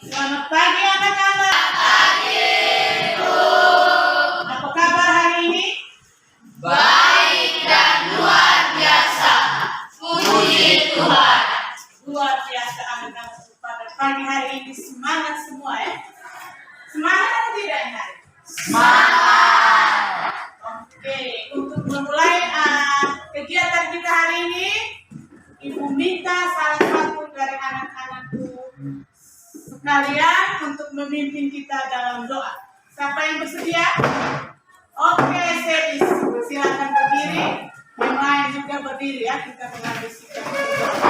Selamat pagi anak-anak. Pagi, Bu. Apa kabar hari ini? Baik dan luar biasa. Puji Tuhan. Luar biasa anak-anak. Pada pagi hari ini semangat semua ya. Semangat atau tidak ini hari? Semangat. Oke, untuk memulai kegiatan kita hari ini, Ibu minta salah satu dari anak-anakku sekalian untuk memimpin kita dalam doa. Siapa yang bersedia? Oke, Sedis, silakan berdiri. Yang lain juga berdiri ya, kita mengambil sikap berdoa.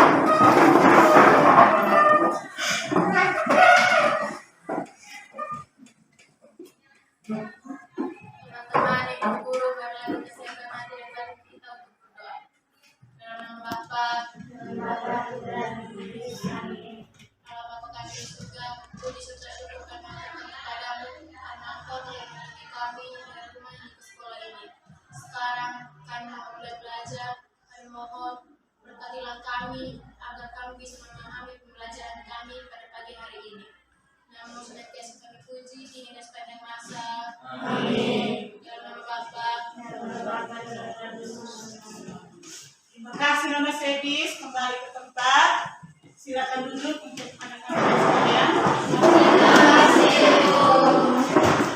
Teman-teman, ibu guru, marilah kita siapkan hati dan batin kita untuk berdoa. Dalam nama Bapa, Allah Bapa kami di surga, puji serta syukur kami kepadamu karena Engkau telah mendidik kami dan rumah ini ke sekolah ini. Sekarang kami mau mulai belajar, kami mohon berkatilah kami agar kami bisa memahami pembelajaran kami pada pagi hari ini. Namun senantiasa kami puji hingga sepanjang masa. Amin. Dalam nama Bapa. Terima kasih Nona Sedis, kembali ke tempat. Silakan duduk untuk anak-anak sekalian.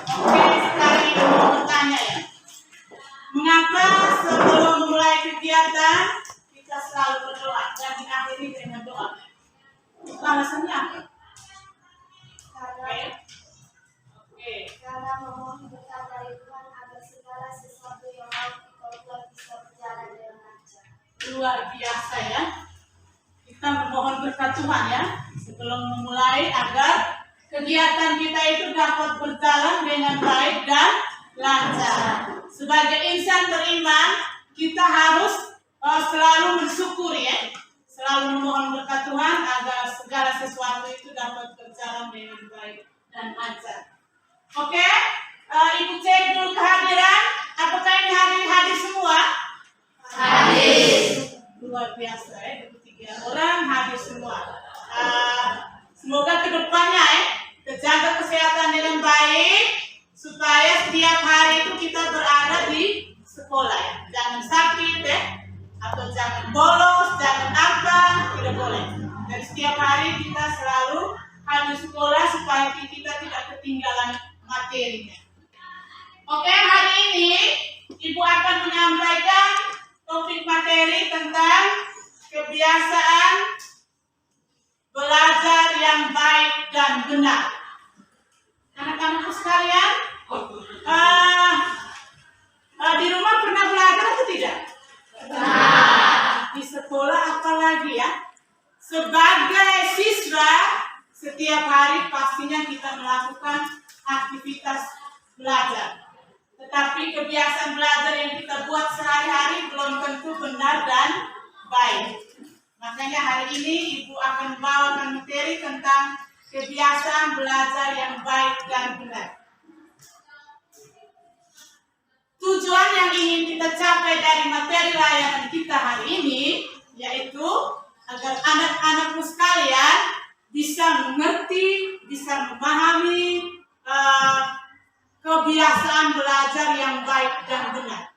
Oke, sekarang Ibu mau bertanya ya. Mengapa sebelum mulai kegiatan kita selalu berdoa dan diakhiri dengan doa? Alasannya apa? Karena memohon berkat dari Tuhan agar segala sesuatu yang mau kita buat bisa berjalan dengan lancar. Luar biasa ya. Kita memohon berkat Tuhan ya sebelum memulai agar kegiatan kita itu dapat berjalan dengan baik dan lancar. Sebagai insan beriman, kita harus selalu bersyukur ya. Selalu memohon berkat Tuhan agar segala sesuatu itu dapat berjalan dengan baik dan lancar. Oke, Ibu cek dulu kehadiran. Apakah ini hadir semua? Hadir. Luar biasa ya, 3 orang hadir semua. Semoga kedepannya terjaga kesehatan dengan baik supaya setiap hari itu kita berada di sekolah ya. Jangan sakit atau jangan bolos, jangan apa, tidak boleh. Dan setiap hari kita selalu hadir sekolah supaya kita tidak ketinggalan materinya. Oke, hari ini Ibu akan menyampaikan topik materi tentang kebiasaan belajar yang baik dan benar. Anak-anakku sekalian, di rumah pernah belajar atau tidak? Di sekolah apalagi ya? Sebagai siswa, setiap hari pastinya kita melakukan aktivitas belajar. Tetapi kebiasaan belajar yang kita buat sehari-hari belum tentu benar dan baik. Makanya hari ini Ibu akan membawakan materi tentang kebiasaan belajar yang baik dan benar. Tujuan yang ingin kita capai dari materi layanan kita hari ini yaitu agar anak-anakku sekalian bisa mengerti, bisa memahami kebiasaan belajar yang baik dan benar.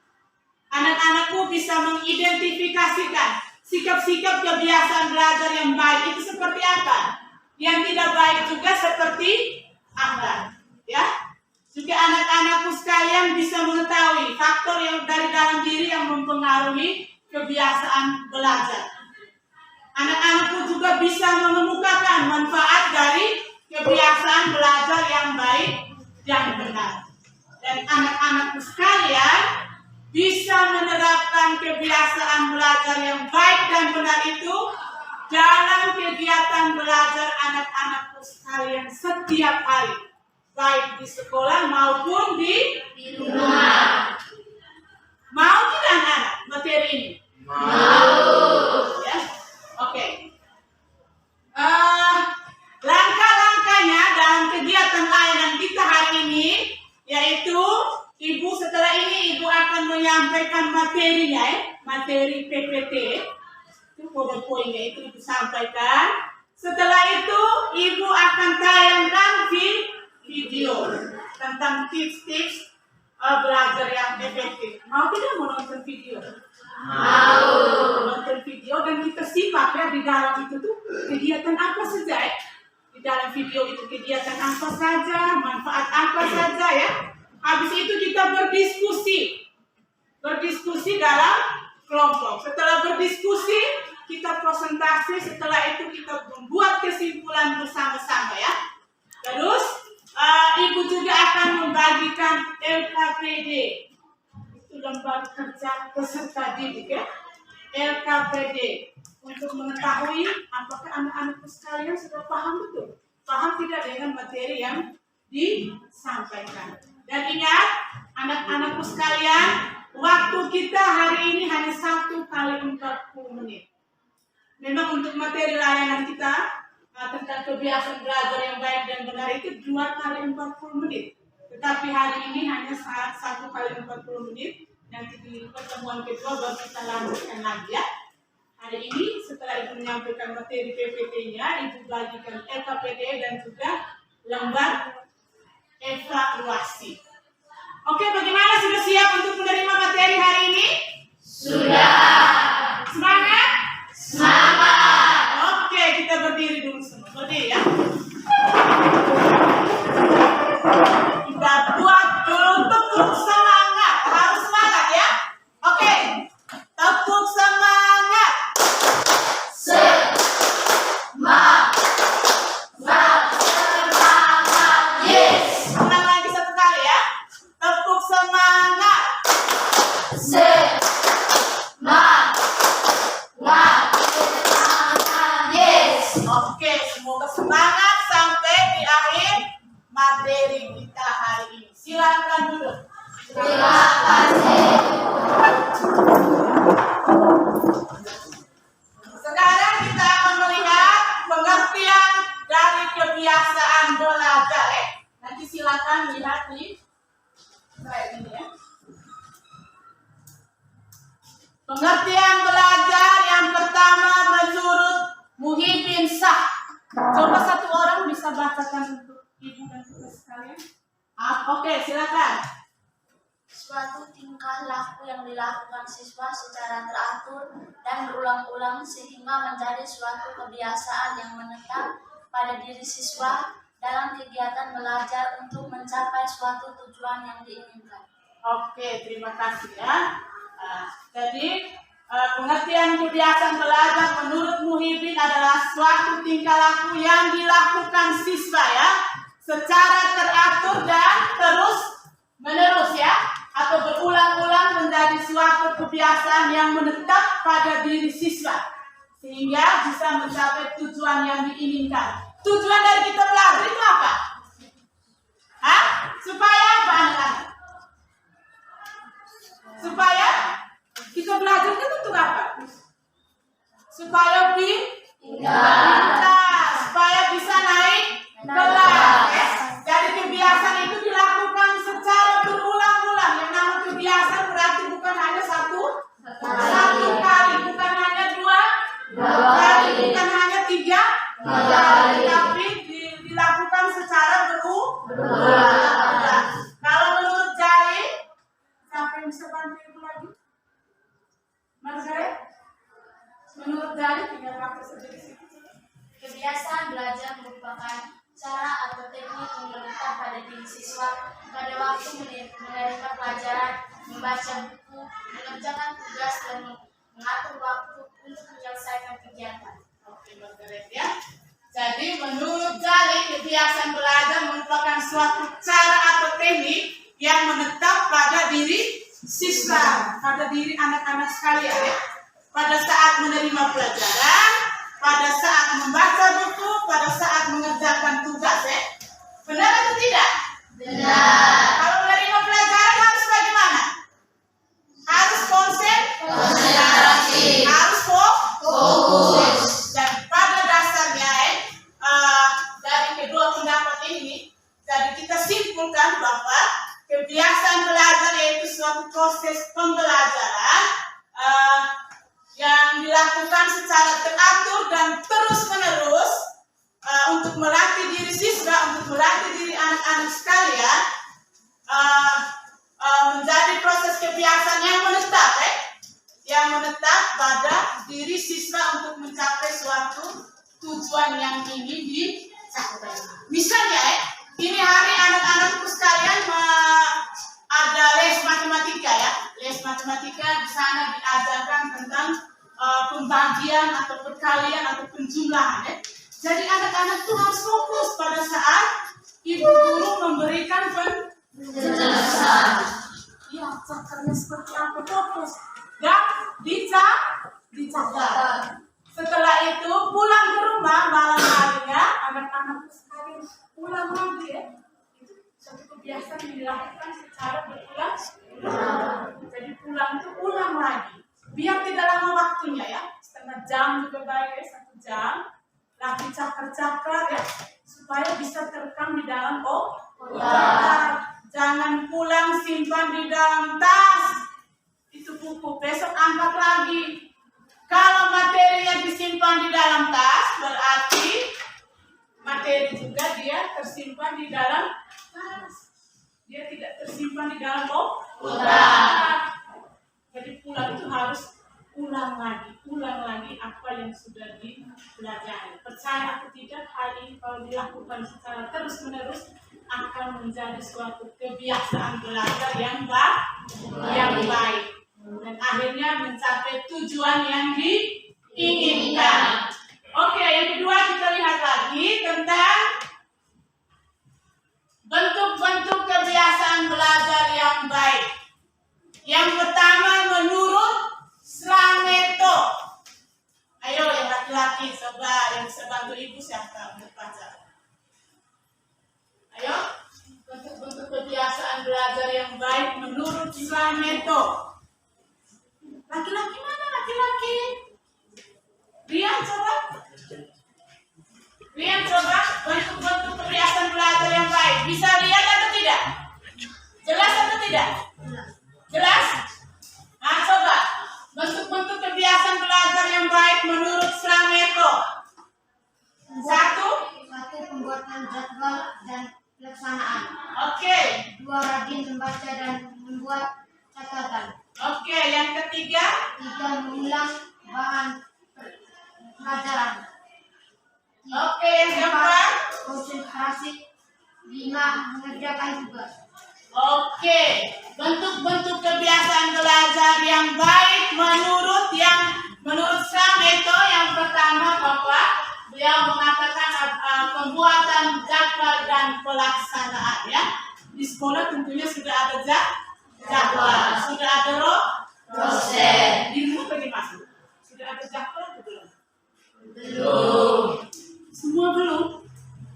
Anak-anakku bisa mengidentifikasikan sikap-sikap kebiasaan belajar yang baik itu seperti apa, yang tidak baik juga seperti apa, ya. Juga anak-anakku sekalian bisa mengetahui faktor yang dari dalam diri yang mempengaruhi kebiasaan belajar. Anak-anakku juga bisa menemukan manfaat dari kebiasaan belajar yang baik dan benar. Dan anak-anakku sekalian bisa menerapkan kebiasaan belajar yang baik dan benar itu dalam kegiatan belajar anak-anakku sekalian setiap hari, baik di sekolah maupun di rumah. Mau tidak anak-anak materi ini? Mau. Ya, oke. Langkah-langkahnya dalam kegiatan layanan kita hari ini yaitu Ibu setelah ini Ibu akan menyampaikan materinya materi PPT itu poin-poinnya itu Ibu sampaikan. Setelah itu ibu akan tayangkan video tentang tips-tips belajar yang efektif. Mau tidak mau nonton video? Mau nonton video dan kita simak ya di dalam itu tuh kegiatan apa saja ya. Di dalam video itu kegiatan apa saja, manfaat apa saja ya. Habis itu kita berdiskusi dalam kelompok. Setelah berdiskusi, kita presentasi. Setelah itu kita membuat kesimpulan bersama-sama ya. Terus ibu juga akan membagikan LKPD. Itu lembar kerja peserta didik ya. LKPD untuk mengetahui apakah anak-anakku sekalian sudah paham betul, paham tidak dengan materi yang disampaikan. Dan ingat, anak-anakku sekalian, waktu kita hari ini hanya 1 kali 40 menit. Memang untuk materi layanan kita tentang kebiasaan belajar yang baik dan benar itu 2 kali 40 menit. Tetapi hari ini hanya 1 kali 40 menit. Nanti di pertemuan kedua baru kita lanjutkan lagi ya. Hari ini setelah ibu menyampaikan materi PPT-nya, ibu bagikan LKPD dan juga lembar evaluasi. Oke, bagaimana, sudah siap untuk menerima materi hari ini? Sudah. Semangat? Semangat. Oke, kita berdiri dulu semua. Berdiri ya. Kita buat dulu tepuk semangat. Harus semangat ya. Oke. Tepuk semangat. Yes. Ulang lagi 1 kali ya. Tepuk semangat. Yes. Oke, semoga semangat sampai di akhir materi kita hari ini. Silakan duduk. Terima kasih. Sekarang kita akan melihat pengertian dari kebiasaan belajar. Nanti silakan lihat di slide ini ya. Pengertian belajar yang pertama menurut Muhyiddin Shah. Coba 1 orang bisa bacakan untuk ibu dan kita sekalian. Oke, silakan. Suatu tingkah laku yang dilakukan siswa secara teratur dan berulang-ulang sehingga menjadi suatu kebiasaan yang menetap pada diri siswa dalam kegiatan belajar untuk mencapai suatu tujuan yang diinginkan. Oke, terima kasih ya. Jadi pengertian kebiasaan belajar menurut Muhyiddin adalah suatu tingkah laku yang dilakukan siswa ya secara teratur dan terus menerus ya, atau berulang-ulang menjadi suatu kebiasaan yang menetap pada diri siswa sehingga bisa mencapai tujuan yang diinginkan. Tujuan dari kita belajar itu apa? Supaya apa anak-anak? Supaya kita belajar itu untuk apa? Supaya pintar, supaya bisa naik kelas. Jadi kebiasaan itu dilakukan secara berulang-ulang. Yang namanya kebiasaan berarti bukan hanya satu kali, bukan hanya 2 kali, bukan hanya 3 kali, tapi dilakukan secara berulang-ulang. Kalau menurut Jali, siapa yang bisa bantu ibu lagi? Margaret? Menurut Jali, tinggal pakai sendiri. Kebiasaan belajar merupakan cara atau teknik yang menetap pada diri siswa pada waktu menerima pelajaran, membaca buku, mengerjakan tugas, dan mengatur waktu untuk menyelesaikan kegiatan. Oke, Margaret ya. Jadi menurut Jali, kebiasaan belajar merupakan suatu cara atau teknik yang menetap pada diri siswa, pada diri anak-anak sekalian ya. Pada saat menerima pelajaran, pada saat membaca buku, pada saat mengerjakan tugas ya. Benar atau tidak? Benar. Kalau menerima pelajaran harus bagaimana? Harus konsentrasi, harus fokus. Dan pada dasarnya dari kedua pendapat ini, jadi kita simpulkan bahwa kebiasaan belajar yaitu suatu proses pembelajaran yang dilakukan secara teratur dan terus-menerus tujuan yang ingin dicapai. Misalnya, ini hari anak-anakku sekalian ada les matematika ya. Les matematika di sana diajarkan tentang pembagian atau perkalian atau penjumlahan ya. Jadi anak-anak itu harus fokus pada saat ibu guru memberikan penjelasan. Ya, cakarnya seperti apa fokus? Dan dicatat. Setelah itu pulang ke rumah malam harinya anak-anak sekalian pulang lagi ya. Itu satu kebiasaan yang dilakukan secara berulang. Jadi pulang itu ulang lagi. Biar tidak lama waktunya ya, setengah jam juga baik ya, 1 jam. Lagi cakar-cakar ya, supaya bisa terekam di dalam otak. Jangan pulang simpan di dalam tas. Itu buku, besok angkat lagi. Kalau materinya disimpan di dalam tas, berarti materi juga dia tersimpan di dalam tas. Dia tidak tersimpan di dalam otak. Jadi pulang itu harus ulang lagi apa yang sudah dipelajari. Percaya atau tidak, hal ini kalau dilakukan secara terus-menerus akan menjadi suatu kebiasaan belajar yang baik. Dan akhirnya mencapai tujuan yang diinginkan. Oke, yang kedua kita lihat lagi tentang bentuk-bentuk kebiasaan belajar yang baik. Yang pertama menurut Slameto. Ayo yang laki-laki coba yang bisa bantu ibu siapa untuk baca. Ayo, bentuk-bentuk kebiasaan belajar yang baik menurut Slameto. Laki-laki mana laki-laki? Rian coba bentuk-bentuk kebiasaan belajar yang baik. Bisa lihat atau tidak? Jelas atau tidak? Jelas? Nah coba bentuk-bentuk kebiasaan belajar yang baik menurut Slameto. 1. Pembuatan jadwal dan pelaksanaan. Oke. 2. Rajin membaca dan membuat catatan. Oke, yang ketiga. 3. Mengulang bahan pelajaran. Oke, yang keempat. Konsentrasi. 5. Mengerjakan tugas. Oke, bentuk-bentuk kebiasaan belajar yang baik menurut Slameto yang pertama bahwa beliau mengatakan pembuatan jadwal dan pelaksanaan ya. Di sekolah tentunya sudah ada jadwal, sudah ada dosen. Di rumah bagaimana? Sudah ada jadwal atau belum? Belum. Semua belum?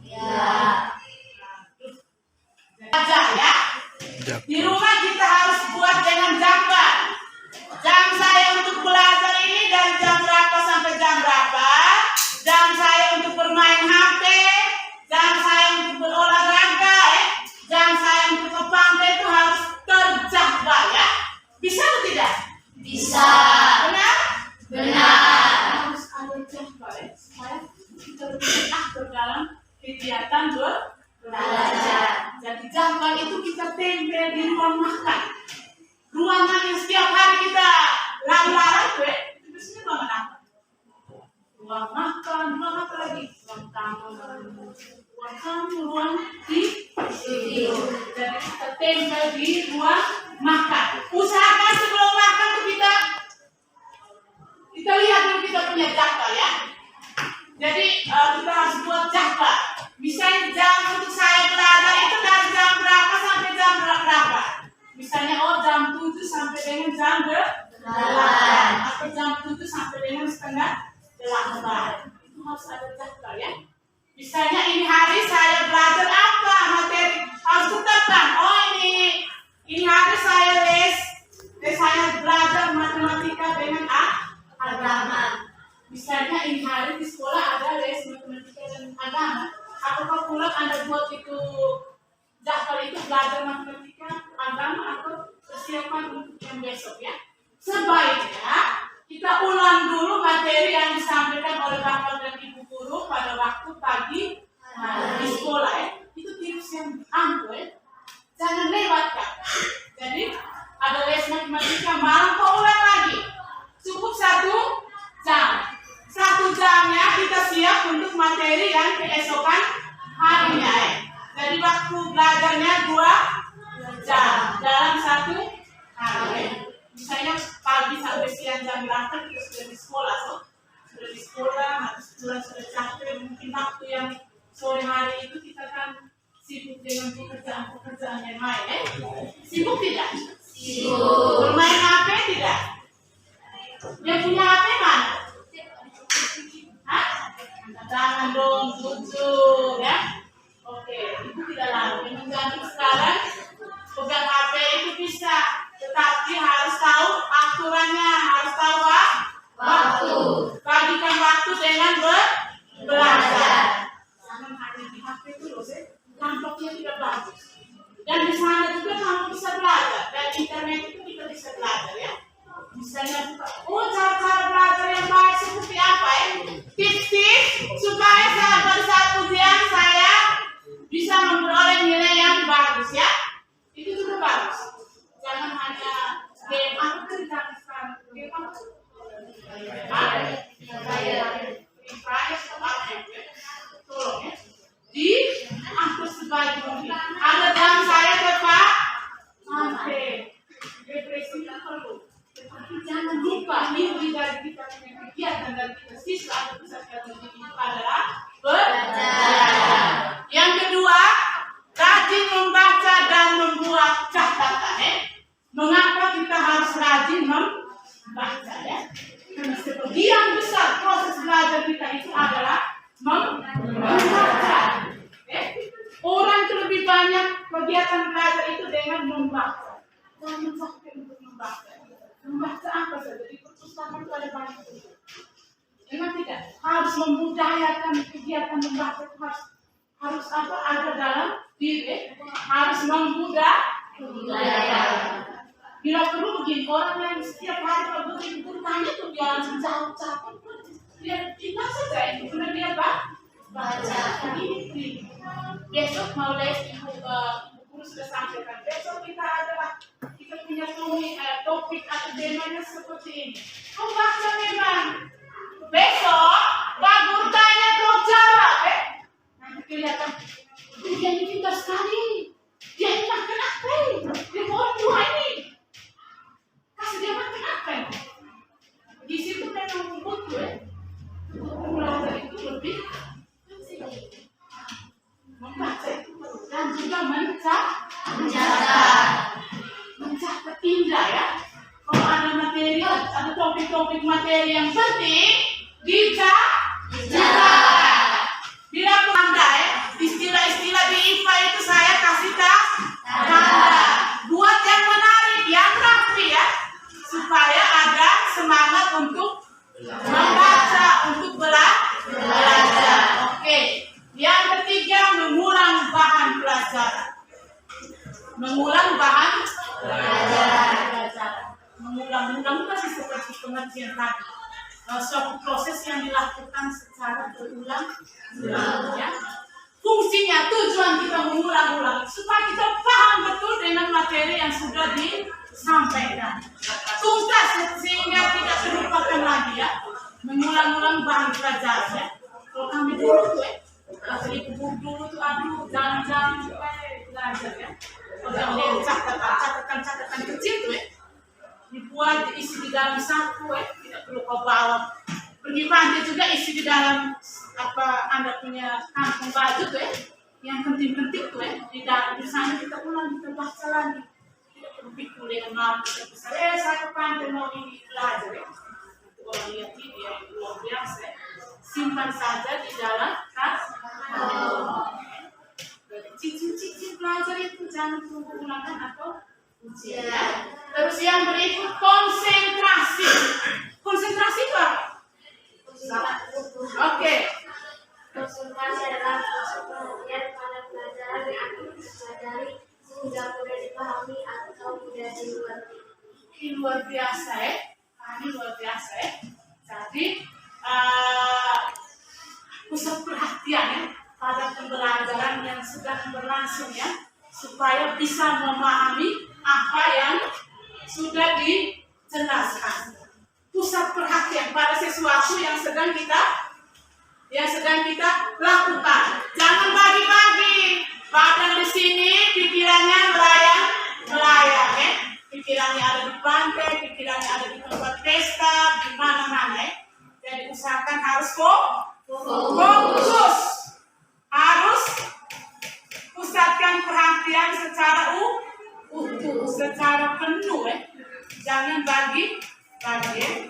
Ya. Aja ya. Di rumah kita harus buat dengan jadwal. Jam saya untuk belajar ini dari jam berapa sampai jam berapa. Jam saya untuk bermain HP. Jam saya untuk berolahraga. Jam saya untuk ke pantai itu harus terjadwal ya. Bisa atau tidak? Bisa. Benar? Benar. Harus ada jadwal ya. Supaya kita lebih aktif dalam kegiatan belajar. Jadi jadwal itu kita tempel di ruang makan. Ruangan yang setiap hari kita lalu-lalu itu biasanya ruangan apa? Ruang makan, ruang apa lagi? Ruang tamu, ruang tidur. Jadi kita tempel di ruang makan. Usahakan sebelum makan tuh kita lihat dulu kita punya jadwal ya. Jadi kita harus buat jadwal. Misalnya jam untuk saya belajar itu dari jam berapa sampai jam berapa. Misalnya jam 7 sampai dengan jam 8 atau jam 7 sampai dengan setengah 8. Itu harus ada jadwal ya. Misalnya ini hari saya belajar apa materi harus tetapkan. Ini hari saya saya belajar matematika dengan agama. Misalnya ini hari di sekolah ada les matematika dan agama. Apakah pulang Anda buat itu jadwal itu belajar matematika, agama atau persiapan untuk yang besok ya? Sebaiknya kita ulang dulu materi yang disampaikan oleh Bapak dan Ibu guru pada waktu pagi di sekolah ya. Itu tips yang ampuh ya. Jangan lewatkan. Jadi ada les matematika malam kau ulang lagi. Cukup 1 jam. 1 jamnya kita siap untuk dong, jujur ya. Oke, itu tidak lama. Menjadi sekarang pegang HP itu bisa, tetapi harus tahu aturannya, harus tahu waktu. Bagikan waktu dengan belajar. Jangan hanya di HP terus, tampaknya tidak bagus. Dan di sana juga kamu bisa belajar. Dan internet itu kita bisa belajar ya. Misalnya, cara-cara belajar yang baik seperti apa ya? Tips-tips supaya saya pada saat ujian saya bisa memperoleh nilai yang bagus ya. Itu juga bagus. Jangan hanya game apa kan sekarang game apa? Free Fire sama apa ya? Tolong ya. Di atur sebaik mungkin. Ada jam saya Pak. Sampai depresi itu perlu. Tapi jangan lupa mimpi dari kita punya kegiatan dari kita siswa atau peserta didik itu adalah belajar. Yang kedua, rajin membaca dan membuat catatan. Mengapa kita harus rajin membaca ya? Karena sebagian besar proses belajar kita itu adalah membaca. Orang itu lebih banyak kegiatan belajar itu dengan membaca. Jangan sampai untuk membaca. Membaca apa saja di perpustakaan itu ada banyak. Memang tidak harus memudayakan kegiatan membaca itu harus apa ada dalam diri, harus memudayakan. Bila perlu begini orang yang setiap hari kalau bertanya tuh dia langsung jawab. Dia kita saja itu benar dia baca. Ini besok mau les guru sudah sampaikan. Besok kita punya topik atau temanya seperti ini. Kau baca memang. Besok Pak Guru tanya kau jawab. Nanti kelihatan dia ini pintar sekali. Dia ini makan apa ini? Dia mau dua ini. Kasih dia makan apa ini? Di situ memang butuh belajar itu lebih membaca itu dan juga mencatat indah ya. Kalau ada materi, ada topik-topik materi yang penting, dicatat. Bila pandai, istilah-istilah di IPA itu saya kasih tanda. Buat yang menarik, yang rapi ya, supaya ada semangat untuk membaca, untuk belajar. Oke. Yang ketiga, mengulang bahan pelajaran. Mengulang bahan pelajaran. Mengulang pasti seperti pengertian tadi. Suatu proses yang dilakukan secara berulang-ulang. Ya. Fungsinya, tujuan kita mengulang-ulang supaya kita paham betul dengan materi yang sudah disampaikan. Tuntas sehingga tidak terlupakan lagi ya. Mengulang-ulang bahan pelajaran ya. Kalau kami dulu tuh jadi dulu tuh jalan-jalan supaya belajar ya. Kalau yang catatan kecil tuh dibuat diisi di dalam saku tidak perlu kau bawa. Pergi pantai juga isi di dalam apa Anda punya kantong baju tuh yang penting-penting tuh di sana kita ulang kita baca lagi. Tidak perlu pikul dengan malu besar. Saya ke pantai mau ini belajar ya. Orang lihat ini yang luar biasa. Simpan saja di dalam tas. Cicil belajar itu jangan tunggu ulangan atau ujian. Ya. Terus yang berikut konsentrasi. Konsentrasi itu apa? Oke. Konsentrasi adalah proses perhatian pada pelajaran yang akan dipelajari sehingga mudah dipahami atau mudah dimengerti. Ini luar biasa ya. Ini luar biasa ya. Jadi pusat perhatian ya pada pembelajaran yang sedang berlangsung ya, supaya bisa memahami apa yang sudah dijelaskan. Pusat perhatian pada sesuatu yang sedang kita lakukan. Jangan bagi-bagi. Badan di sini, pikirannya melayang ya. Pikirannya ada di pantai, pikirannya ada di tempat pesta, di mana-mana ya. Jadi usahakan harus fokus. Harus pusatkan perhatian secara utuh, secara penuh ya. Jangan bagi ya.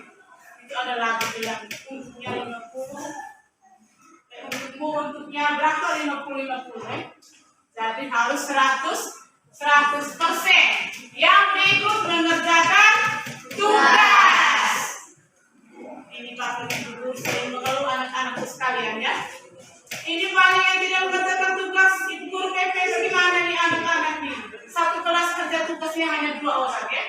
Itu ada lagu bilang untuknya 50, untuknya berapa? 50-50 Jadi harus 100%. Yang berikut mengerjakan tugas. Ini Bapak Ibu sering mengeluh anak-anakku sekalian ya. Ini paling yang tidak mengerjakan tugas, Ibu guru PP bagaimana nih anak-anak nih? Satu kelas kerja tugasnya hanya 2 orang ya.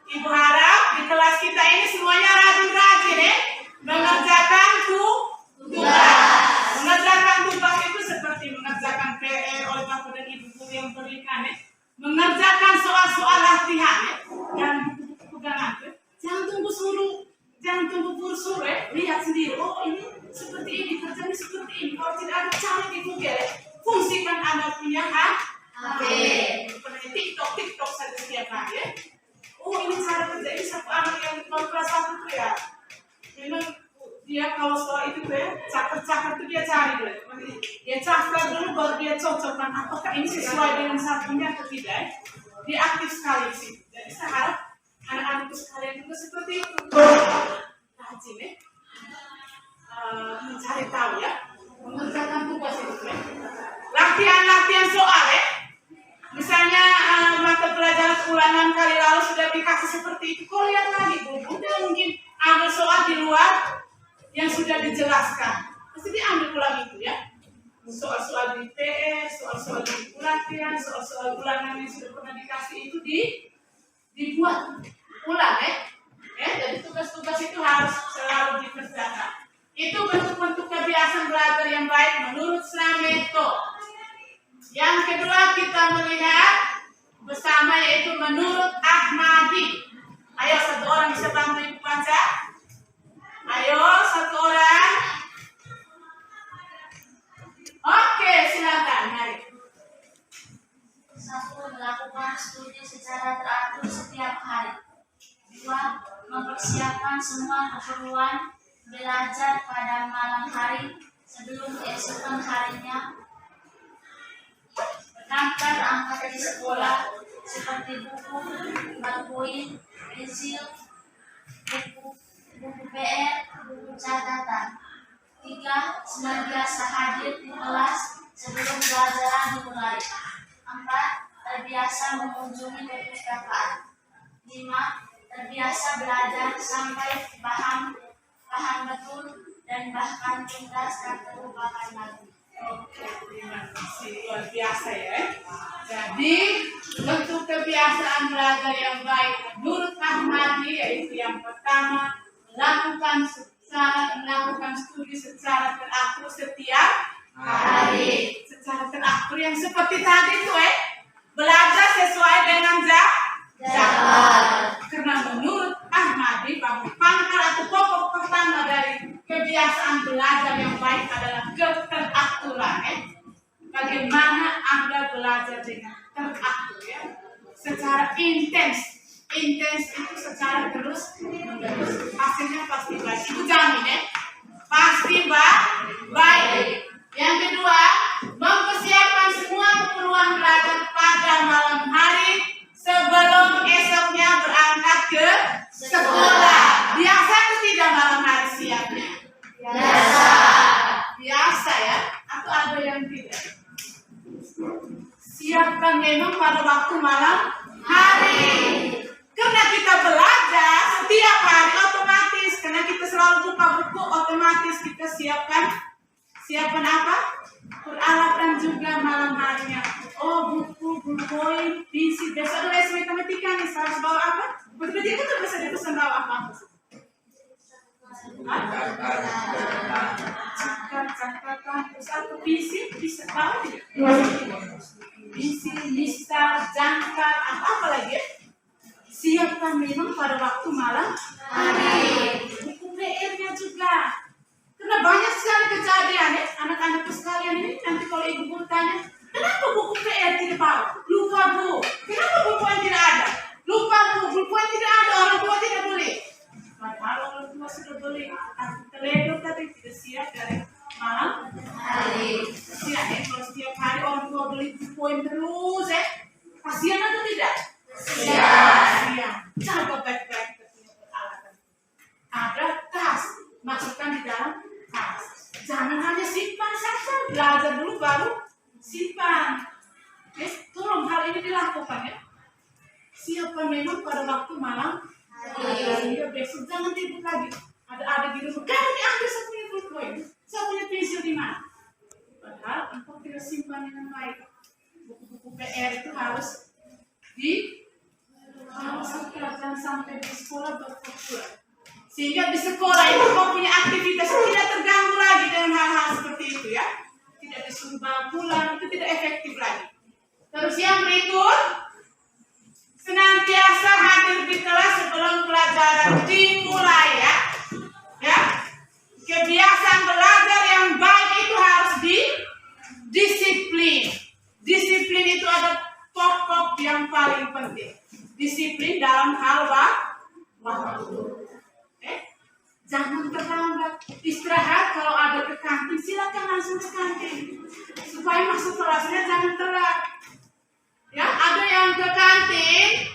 Ibu harap di kelas kita ini semuanya rajin-rajin ya. Mengerjakan tugas. Mengerjakan tugas itu seperti mengerjakan PR oleh Bapak dan Ibu guru yang berikan ya. Mengerjakan soal-soal latihan ya. Dan buku-buku pegangan ya. Jangan tunggu guru suruh ya. Lihat sendiri, oh ini seperti ini, kerjanya seperti ini. Kalau tidak ada cari di Google ya. Fungsikan Anda punya HP. Seperti TikTok saja setiap hari ya. Oh ini cara kerja ini satu anak yang mau kelas 1 tuh ya. Memang dia kalau soal itu tuh ya, cakar tuh dia cari dulu. Dia cakar dulu baru dia cocokkan apakah ini sesuai dengan satunya atau tidak ya. Dia aktif sekali sih. Jadi saya harap anak-anakku sekalian juga seperti itu. Rajin ya. Mencari tahu ya. Mengerjakan tugas itu ya. Latihan soal ya. Misalnya mata pelajaran ulangan kali lalu sudah dikasih seperti itu. Kau lihat lagi, udah mungkin ambil soal di luar yang sudah dijelaskan. Pasti diambil ulang itu ya. Soal-soal di PS, soal-soal di latihan, soal-soal ulangan yang sudah pernah dikasih itu dibuat ulang ya. Jadi tugas-tugas itu harus selalu dikerjakan. Itu bentuk-bentuk kebiasaan belajar yang baik menurut Slameto. Yang kedua kita melihat bersama yaitu menurut Ahmadi. Ayo satu orang bisa bantu Ibu baca. Ayo satu orang. Oke, silakan. Mari. 1. Melakukan studi secara teratur setiap hari. 2. Mempersiapkan semua keperluan belajar pada malam hari sebelum keesokan harinya. Mengantar angkat di sekolah seperti buku, balkoin, pensil, buku PR, buku catatan. 3. Senantiasa hadir di kelas sebelum pelajaran dimulai. 4. Terbiasa mengunjungi perpustakaan. 5. Terbiasa belajar sampai paham betul dan bahkan tuntas tak terlupakan lagi. Oke, terima kasih. Luar biasa ya. Jadi bentuk kebiasaan belajar yang baik menurut Ahmadi yaitu yang pertama melakukan studi secara teratur setiap hari. Secara teratur yang seperti tadi itu belajar sesuai dengan jadwal. Karena menurut Ahmadi bahwa pangkal atau pokok pertama dari kebiasaan belajar yang baik adalah keteraturan Bagaimana Anda belajar dengan teratur ya? Secara intens itu secara terus menerus. Hasilnya pasti baik. Itu jamin ya. Pasti baik. Yang kedua, mempersiapkan semua keperluan belajar pada malam hari sebelum esoknya berangkat ke sekolah. Biasa atau tidak malam hari siapnya? Biasa ya? Atau ada yang tidak? Siapkan memang pada waktu malam hari. Karena kita belajar setiap hari otomatis. Karena kita selalu buka buku, otomatis kita siapkan apa? Peralatan juga malam harinya. Oh, buku, buku, PC. Besok les matematika nih, harus bawa apa? Matematika itu bisa dipesan bawa apa? Catatan, terus apa? PC bisa bawa tidak? PC, lista, jangkar, apa lagi ya? Siapkan memang pada waktu malam hari. Buku PR-nya juga. Karena banyak sekali kejadian ya, anak-anakku sekalian ini nanti kalau ibu guru tanya, kenapa buku PR tidak bawa? Lupa bu. Kenapa buku yang tidak ada? Lupa bu, buku yang tidak ada, orang tua tidak beli. Padahal orang tua sudah beli. Teledor tadi tidak siap dari malam hari. Siap ya, kalau setiap hari orang tua beli buku yang terus kasihan atau tidak? Siap. Coba baik-baik kita punya peralatan. Ada tas, masukkan di dalam tas. Jangan hanya simpan saja, belajar dulu baru simpan. Tolong hal ini dilakukan ya. Siapa memang pada waktu malam sehingga besok jangan ribut lagi. Ada di rumah, kan diambil saya punya buku ini, saya punya pensil di mana? Padahal engkau tidak simpan dengan baik. Buku-buku PR itu harus jangan sampai di sekolah berkurang. Sehingga di sekolah itu kau punya aktivitas tidak terganggu lagi dengan hal-hal seperti itu ya. Tidak disuruh pulang, itu tidak efektif lagi. Terus yang berikut, senantiasa hadir di kelas sebelum pelajaran dimulai ya. Ya, kebiasaan belajar yang baik itu harus disiplin. Disiplin itu ada pokok yang paling penting. Disiplin dalam hal waktu. Jangan terlambat. Istirahat kalau ada ke kantin, silakan langsung ke kantin. Supaya masuk kelasnya jangan telat. Ya, ada yang ke kantin,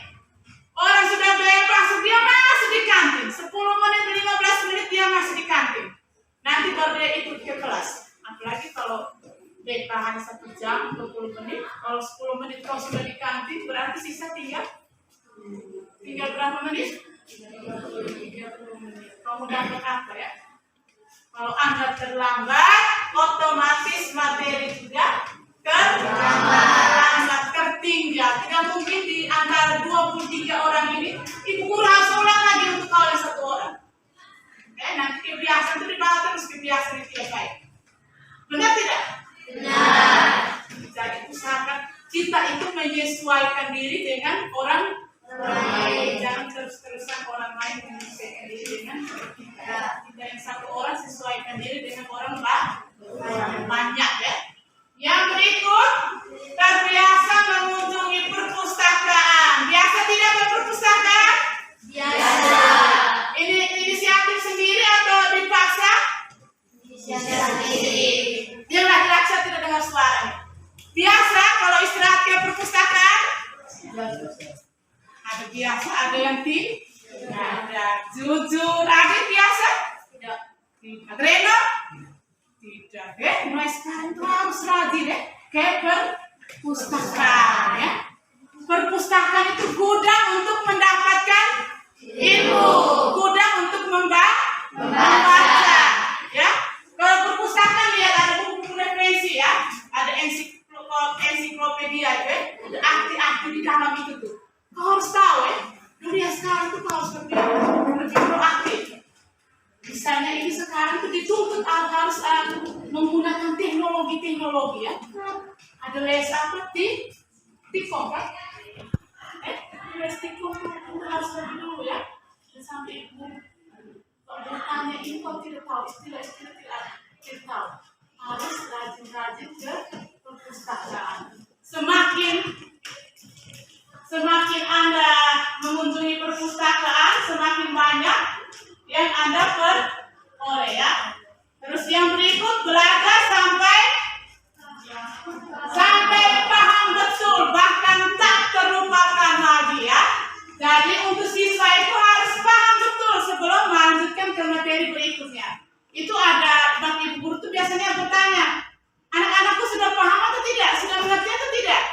orang sudah bebas, dia masih di kantin. 10 menit, 15 menit dia masih di kantin. Nanti baru dia ikut ke kelas. Apalagi kalau BK hanya 1 jam, 20 menit. Kalau 10 menit kau sudah di kantin, berarti sisa tinggal berapa menit? 30 menit. Kamu dapat apa ya? Kalau Anda terlambat, otomatis materi juga terlambat, tertinggal. Tidak mungkin di antara 23 orang ini, ibu guru harus ulang lagi untuk kalian 1 orang. Nanti kebiasaan itu dibawa terus, kebiasaan itu yang baik. Benar tidak? Benar. Jadi usahakan kita itu menyesuaikan diri dengan orang lain. Jangan terus-terusan orang lain menyesuaikan diri dengan kita. Kita yang 1 orang sesuaikan diri dengan orang banyak ya. Yang berikut, terbiasa mengunjungi perpustakaan. Biasa tidak ke perpustakaan? Biasa. Ini inisiatif sendiri atau dipaksa? Inisiatif sendiri. Yang laki-laki saya tidak dengar suaranya. Biasa kalau istirahat ke perpustakaan? Ada biasa, ada yang tidak. Ada jujur, ada biasa? Tidak. Reno? Tidak. Mulai sekarang itu harus rajin ke perpustakaan ya. Perpustakaan itu gudang untuk mendapatkan ilmu, gudang untuk membaca ya. Kalau perpustakaan lihat ada buku-buku referensi ya, ada ensiklopedia itu ada arti-arti di dalam itu tuh. Kau harus tahu ya, dunia sekarang itu kau harus lebih proaktif. Misalnya ini sekarang itu dituntut harus menggunakan teknologi ya. Ada les apa? Tiktok kan? Les TikTok harus lebih dulu ya. Dan sampai ibu kalau bertanya ini kau tidak tahu istilah-istilah tidak tahu. Harus rajin-rajin ke perpustakaan. Semakin Anda mengunjungi perpustakaan, semakin banyak yang Anda peroleh ya. Terus yang berikut, belajar sampai paham betul, bahkan tak terlupakan lagi ya. Jadi untuk siswa itu harus paham betul sebelum melanjutkan ke materi berikutnya. Itu ada bang ibu guru itu biasanya bertanya, anak-anakku sudah paham atau tidak? Sudah mengerti atau tidak?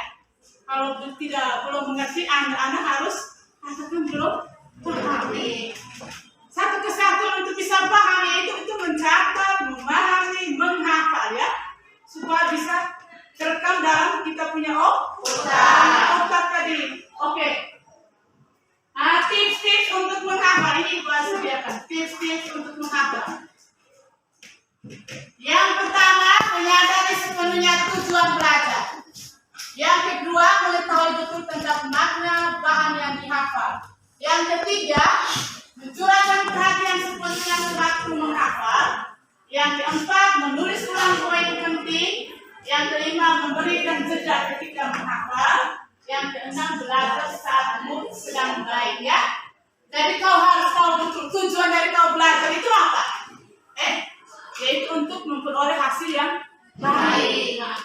Kalau belum mengerti, anak-anak harus katakan belum paham. Satu kesatuan untuk bisa paham yaitu mencatat, memahami, menghafal ya, supaya bisa terekam dalam kita punya otak tadi. Oke. Tips-tips untuk menghafal ini Ibu sediakan. Tips-tips untuk menghafal. Yang pertama, menyadari sepenuhnya tujuan belajar. Yang kedua, mengetahui betul tentang makna bahan yang dihafal. Yang ketiga, mencurahkan perhatian sepenuhnya sewaktu menghafal. Yang keempat, menulis ulang poin penting. Yang kelima, memberikan jeda ketika menghafal. Yang keenam, belajar saat mood sedang baik ya. Jadi kau harus tahu betul tujuan dari kau belajar itu apa? Yaitu untuk memperoleh hasil yang baik. Nah,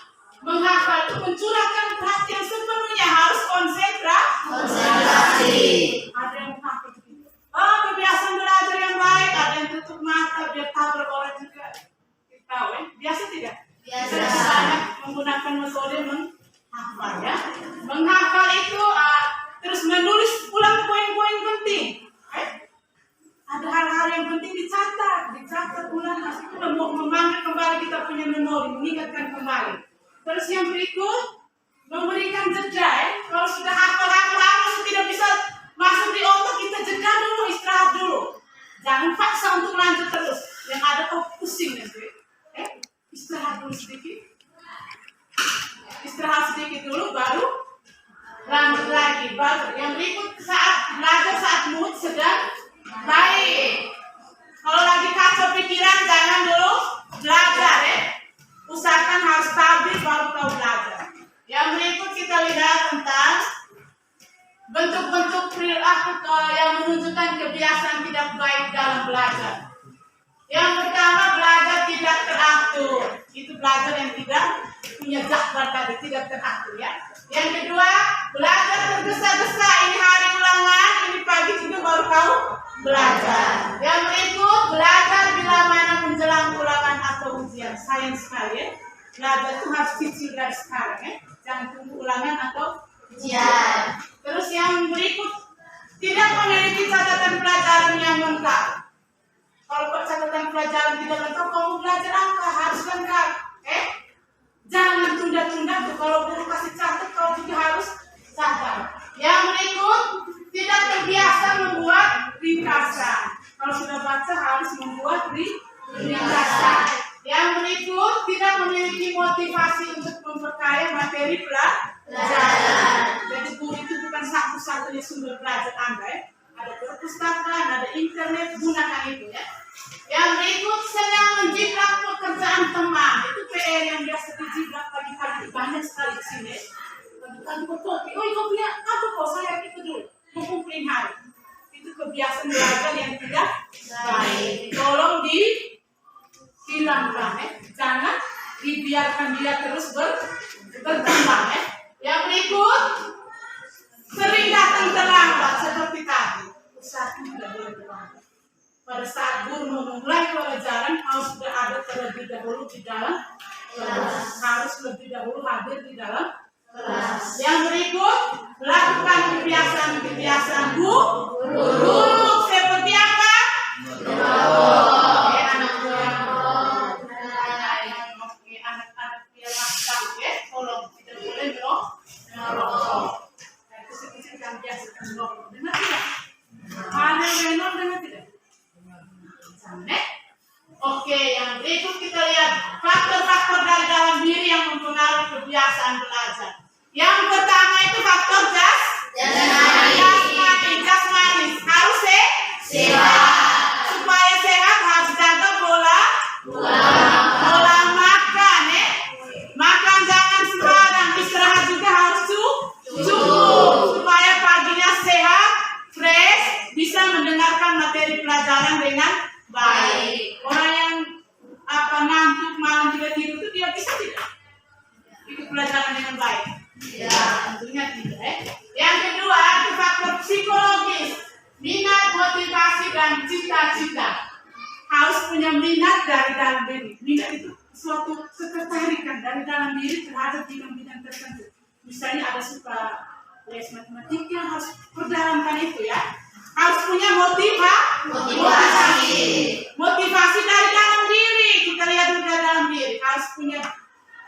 menghafal itu mencurahkan perhatian sepenuhnya, harus konsentrasi. Ada yang menghafal begitu. Kebiasaan belajar yang baik, ada yang tutup mata biar tabrak orang juga. Tahu menggunakan metode menghafal ya. Menghafal itu terus menulis ulang poin-poin penting. Ada hal-hal yang penting dicatat ulang, masih kita mau memanggil kembali kita punya memori, mengingatkan kembali. Terus yang berikut, memberikan jeda ya. Kalau sudah hafal tidak bisa masuk di otak, kita jeda dulu, istirahat dulu. Jangan paksa untuk lanjut terus. Yang ada kau pusing nanti. Istirahat dulu sedikit. Istirahat sedikit dulu, baru lanjut lagi. Baru yang berikut saat belajar, saat mood sedang baik. Kalau lagi kacau pikiran, jangan dulu belajar ya. Usahakan harus stabil baru kau belajar. Yang berikut kita lihat tentang bentuk-bentuk perilaku yang menunjukkan kebiasaan tidak baik dalam belajar. Yang pertama, belajar tidak teratur. Itu belajar yang tidak punya jadwal tadi, tidak teratur ya. Yang kedua, belajar tergesa-gesa. Ini hari ulangan, ini pagi juga baru kau belajar. Yang berikut, belajar bila mana menjelang ulangan atau ujian. Sayang sekali ya. Belajar itu harus cicil dari sekarang ya. Jangan tunggu ulangan atau ujian. Terus yang berikut, tidak memiliki catatan pelajaran yang lengkap. Kalau catatan pelajaran tidak lengkap, kamu belajar apa? Harus lengkap. Jangan tunda-tunda tuh. Kalau guru kasih catat, kau juga harus catat. Yang berikut, tidak terbiasa membuat ringkasan. Kalau sudah baca harus membuat ringkasan. Yang berikut, tidak memiliki motivasi untuk memperkaya materi pelajaran. Jadi guru itu bukan satu-satunya sumber belajar Anda ya. Ada perpustakaan, ada internet, gunakan itu ya. Yang berikut, senang menjiplak pekerjaan teman. Itu PR yang biasa dijiplak pagi-pagi. Banyak sekali di sini. Pagi-pagi kopi. Oh, kau punya apa kok? Saya itu dulu. Kumpulin hari. Itu kebiasaan belajar yang tidak baik. Tolong dihilangkan ya. Jangan dibiarkan dia terus berkembang ya. Yang berikut, sering datang terlambat seperti tadi. Usahakan tidak boleh terlambat. Pada saat guru memulai pelajaran harus sudah ada terlebih dahulu di dalam kelas. Harus lebih dahulu hadir di dalam kelas. Yang berikut, lakukan kebiasaan-kebiasaan buruk seperti apa? Anak buah. Oke, anak-anak yang nakal ya, tolong tidak boleh merokok. Itu sekecil kan biasakan merokok. Dengar tidak? Ada menor dengar tidak? Oke, yang berikut kita lihat faktor-faktor dari dalam diri yang mempengaruhi kebiasaan belajar. Yang pertama itu faktor jasmani. Harus sehat. Supaya sehat harus jaga pola makan ya. Makan jangan sembarang, istirahat juga harus cukup. Supaya paginya sehat, fresh, bisa mendengarkan materi pelajaran dengan baik. Orang yang ngantuk malam tidak tidur itu dia bisa tidak ikut pelajaran dengan baik? Ya, tentunya tidak. Yang kedua itu faktor psikologis, minat, motivasi dan cita-cita. Harus punya minat dari dalam diri. Minat itu suatu ketertarikan dari dalam diri terhadap bidang-bidang tertentu. Misalnya ada suka les matematika, harus perdalamkan itu ya. Harus punya motivasi dari dalam diri. Kita lihat dari dalam diri.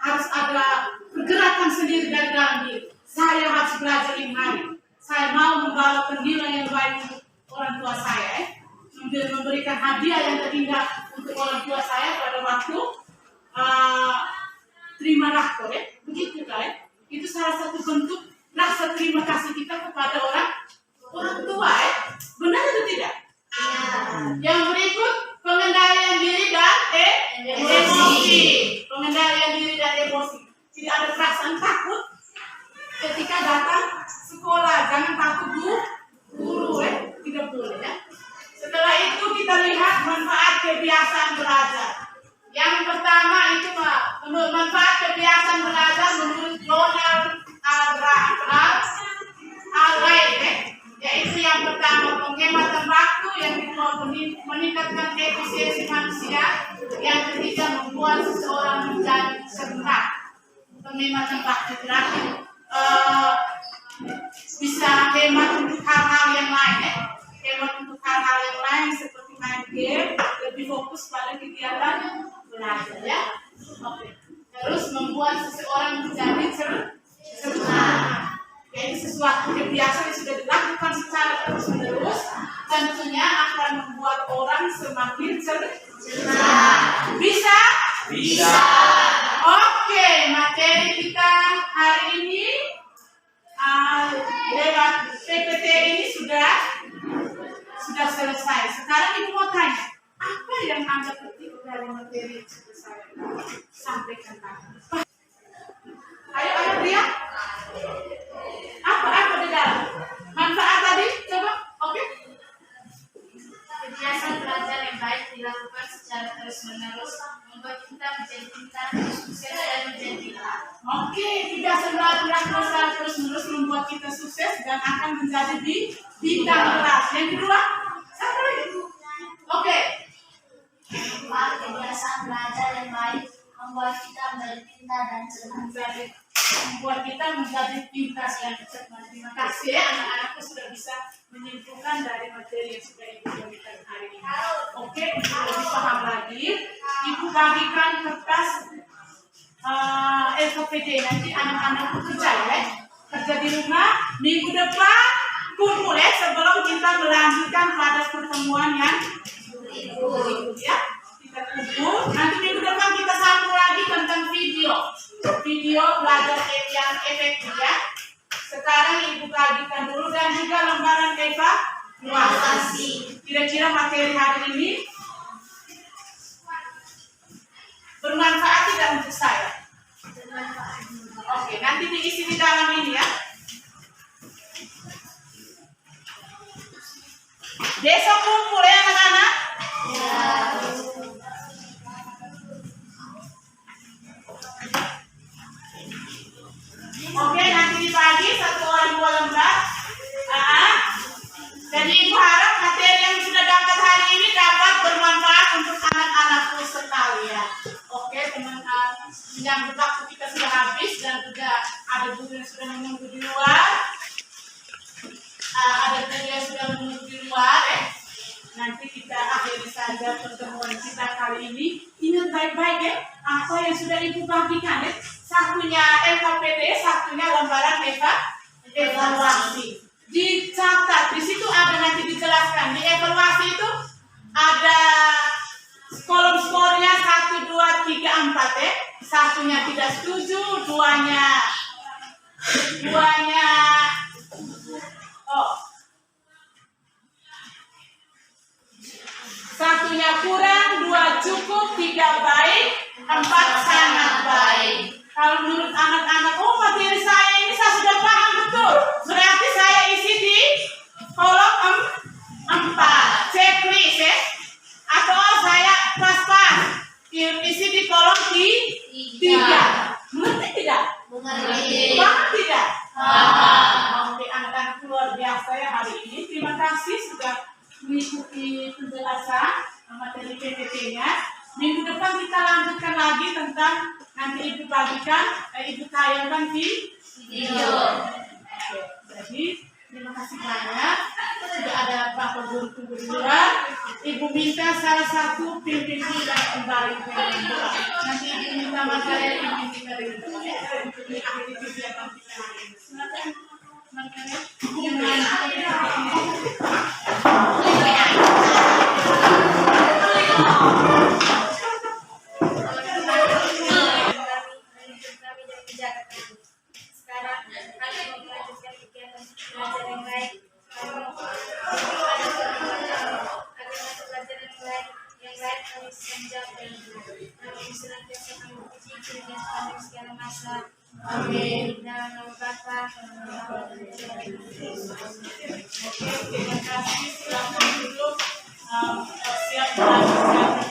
Harus ada pergerakan sendiri dari dalam diri. Saya harus belajar ini hari. Saya mau membawa nilai yang baik untuk orang tua saya. Memberikan hadiah yang terindah untuk orang tua saya pada waktu terima rakor ya. Begitu kan? Itu salah satu bentuk rasa terima kasih kita kepada orang tua ya. Benar atau tidak? Yang berikut, pengendalian diri dan emosi. Pengendalian diri dan emosi. Tidak ada perasaan takut ketika datang sekolah. Jangan takut guru tidak boleh ya. Setelah itu kita lihat manfaat kebiasaan belajar. Yang pertama itu manfaat kebiasaan belajar menurut Donald Albright. Yaitu yang pertama penghematan waktu, yang kedua meningkatkan efisiensi manusia, yang ketiga membuat seseorang menjadi cerdas. penghemat waktu berarti bisa hemat untuk hal-hal yang lain ya. Hemat untuk hal-hal yang lain seperti main game, lebih fokus pada kegiatan belajar ya. Oke. Terus membuat seseorang menjadi cerdas. Yaitu sesuatu kebiasaan yang sudah dilakukan secara terus-menerus tentunya akan membuat orang semakin cerdas. Bisa? Bisa. Oke, materi kita hari ini lewat PPT ini sudah selesai. Sekarang Ibu mau tanya, apa yang Anda petik dari materi yang sudah saya sampaikan tadi? Ayo lihat. Apa di dalam? Manfaat tadi? Coba, oke? Kebiasaan belajar yang baik dilakukan secara terus-menerus membuat kita menjadi pintar, sukses, dan menjadi pintar. Oke, kebiasaan belajar secara terus-menerus membuat kita sukses dan akan menjadi bintang kelas. Yang kedua, satu lagi. Oke. Kebiasaan belajar yang baik membuat kita menjadi pintar dan cerdas. Membuat kita menjadi pintar dan cerdas. Terima kasih ya, anak-anakku sudah bisa menyimpulkan dari materi yang sudah Ibu berikan hari ini. Oke, untuk lebih paham lagi, Ibu bagikan kertas LKPD nanti anak-anakku kerja ya. Kerja di rumah, minggu depan kumpul ya sebelum kita melanjutkan pada pertemuan yang berikut ya. Kita kumpul, nanti minggu depan kita sambung lagi tentang video belajar yang efektif ya. Sekarang Ibu bagikan dulu dan juga lembaran evaluasi. Kira-kira materi hari ini bermanfaat tidak untuk saya? Oke, nanti diisi di dalam ini ya. Besok kumpul ya anak-anak? Oke, nanti dibagi satu orang 2 lembar. Jadi Ibu harap materi yang sudah dapat hari ini dapat bermanfaat untuk anak-anakku sekalian. Oke, teman-teman, menyambut waktu kita sudah habis dan juga ada guru yang sudah menunggu di luar. Nanti kita akhiri saja pertemuan kita kali ini. Ingat baik-baik ya, apa yang sudah Ibu bagikan ya. Satunya LKPD, satunya lembaran evaluasi. Dicatat, di situ ada nanti dijelaskan. Di evaluasi itu ada kolom skornya 1, 2, 3, 4 ya. Satunya tidak setuju, duanya satunya kurang, 2 cukup, 3 baik, 4 sangat baik. Kalau menurut anak-anak, oh materi saya ini saya sudah paham betul. Berarti saya isi di kolom 4. Checklist ya. Atau saya pas-pas. Isi di kolom 3. Mengerti tidak? Mengerti. Paham tidak? Oke, anak-anak luar biasa ya hari ini. Terima kasih sudah mengikuti penjelasan materi PPT-nya. Minggu depan kita lanjutkan lagi tentang nanti Ibu bagikan, Ibu tayangkan di video. Oke, jadi terima kasih banyak. Sudah ada Bapak Guru tunggu di luar. Ibu minta salah satu pimpin kita kembali ke depan. Nanti Ibu minta materi pimpin kita dengan depan ya. Untuk mengakhiri kegiatan kita hari ini. Silakan materi. Sekarang kami mau melanjutkan kegiatan belajar yang baik. Agar masuk belajar yang baik kami bisa menjawab dan kami senantiasa kami puji dengan sepanjang segala masa. Amin. Dalam nama Bapa. Terima kasih. Silakan duduk. Siap melanjutkan